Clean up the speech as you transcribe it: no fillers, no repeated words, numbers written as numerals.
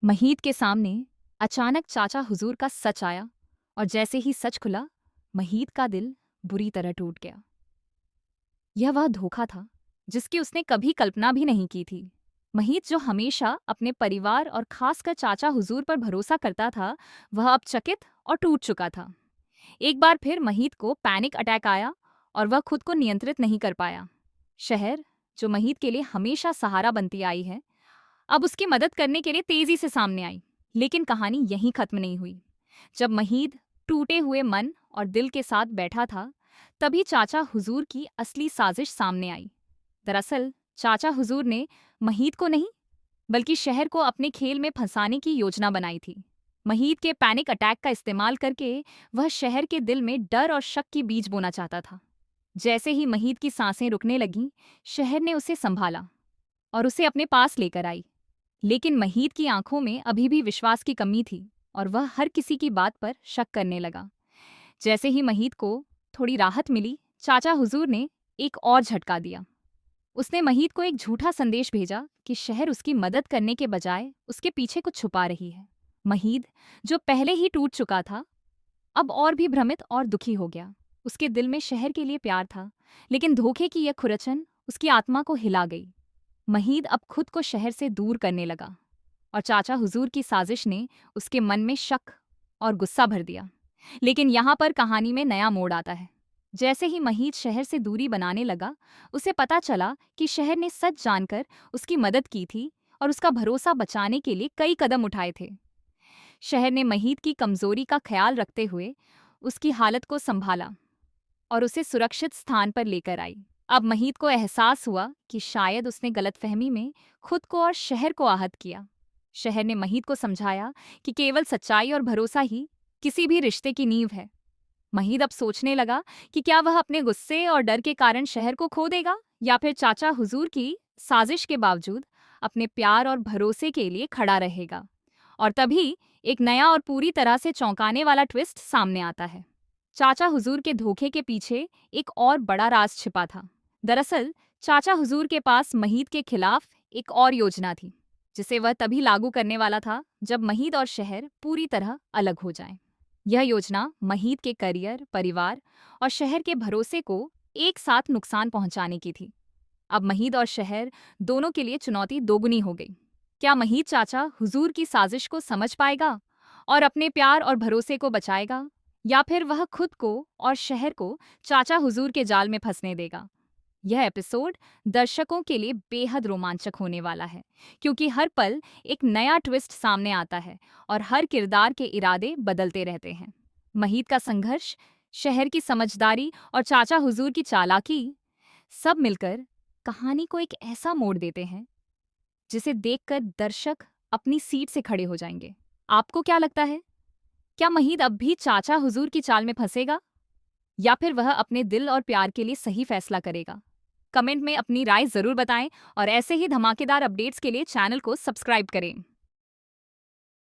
महीद के सामने अचानक चाचा हुजूर का सच आया और जैसे ही सच खुला, महीद का दिल बुरी तरह टूट गया। यह वह धोखा था जिसकी उसने कभी कल्पना भी नहीं की थी। महीद जो हमेशा अपने परिवार और खासकर चाचा हुजूर पर भरोसा करता था, वह अब चकित और टूट चुका था। एक बार फिर महीद को पैनिक अटैक आया और वह खुद को नियंत्रित नहीं कर पाया। शहर, जो महीद के लिए हमेशा सहारा बनती आई है, अब उसकी मदद करने के लिए तेजी से सामने आई। लेकिन कहानी यहीं खत्म नहीं हुई। जब महीद टूटे हुए मन और दिल के साथ बैठा था, तभी चाचा हुजूर की असली साजिश सामने आई। दरअसल चाचा हुजूर ने महीद को नहीं, बल्कि शहर को अपने खेल में फंसाने की योजना बनाई थी। महीद के पैनिक अटैक का इस्तेमाल करके वह शहर के दिल में डर और शक की बीज बोना चाहता था। जैसे ही महीद की सांसें रुकने लगीं, शहर ने उसे संभाला और उसे अपने पास लेकर आई। लेकिन महीद की आंखों में अभी भी विश्वास की कमी थी और वह हर किसी की बात पर शक करने लगा। जैसे ही महीद को थोड़ी राहत मिली, चाचा हुजूर ने एक और झटका दिया। उसने महीद को एक झूठा संदेश भेजा कि शहर उसकी मदद करने के बजाय उसके पीछे कुछ छुपा रही है। महीद, जो पहले ही टूट चुका था, अब और भी भ्रमित और दुखी हो गया। उसके दिल में शहर के लिए प्यार था, लेकिन धोखे की यह खुरचन उसकी आत्मा को हिला गई। महीद अब खुद को शहर से दूर करने लगा और चाचा हुजूर की साजिश ने उसके मन में शक और गुस्सा भर दिया। लेकिन यहाँ पर कहानी में नया मोड़ आता है। जैसे ही महीद शहर से दूरी बनाने लगा, उसे पता चला कि शहर ने सच जानकर उसकी मदद की थी और उसका भरोसा बचाने के लिए कई कदम उठाए थे। शहर ने महीद की कमजोरी का ख्याल रखते हुए उसकी हालत को संभाला और उसे सुरक्षित स्थान पर लेकर आई। अब महीद को एहसास हुआ कि शायद उसने गलतफहमी में खुद को और शहर को आहत किया। शहर ने महीद को समझाया कि केवल सच्चाई और भरोसा ही किसी भी रिश्ते की नींव है। महीद अब सोचने लगा कि क्या वह अपने गुस्से और डर के कारण शहर को खो देगा, या फिर चाचा हुजूर की साजिश के बावजूद अपने प्यार और भरोसे के लिए खड़ा रहेगा। और तभी एक नया और पूरी तरह से चौंकाने वाला ट्विस्ट सामने आता है। चाचा हुजूर के धोखे के पीछे एक और बड़ा राज छिपा था। दरअसल चाचा हुजूर के पास महीद के खिलाफ एक और योजना थी, जिसे वह तभी लागू करने वाला था जब महीद और शहर पूरी तरह अलग हो जाएं। यह योजना महीद के करियर, परिवार और शहर के भरोसे को एक साथ नुकसान पहुंचाने की थी। अब महीद और शहर दोनों के लिए चुनौती दोगुनी हो गई। क्या महीद चाचा हुजूर की साजिश को समझ पाएगा और अपने प्यार और भरोसे को बचाएगा, या फिर वह खुद को और शहर को चाचा हुजूर के जाल में फंसने देगा? यह एपिसोड दर्शकों के लिए बेहद रोमांचक होने वाला है, क्योंकि हर पल एक नया ट्विस्ट सामने आता है और हर किरदार के इरादे बदलते रहते हैं। महीद का संघर्ष, शहर की समझदारी और चाचा हुजूर की चालाकी, सब मिलकर कहानी को एक ऐसा मोड़ देते हैं जिसे देखकर दर्शक अपनी सीट से खड़े हो जाएंगे। आपको क्या लगता है? क्या महीद अब भी चाचा हुजूर की चाल में फंसेगा, या फिर वह अपने दिल और प्यार के लिए सही फैसला करेगा? कमेंट में अपनी राय जरूर बताएं और ऐसे ही धमाकेदार अपडेट्स के लिए चैनल को सब्सक्राइब करें।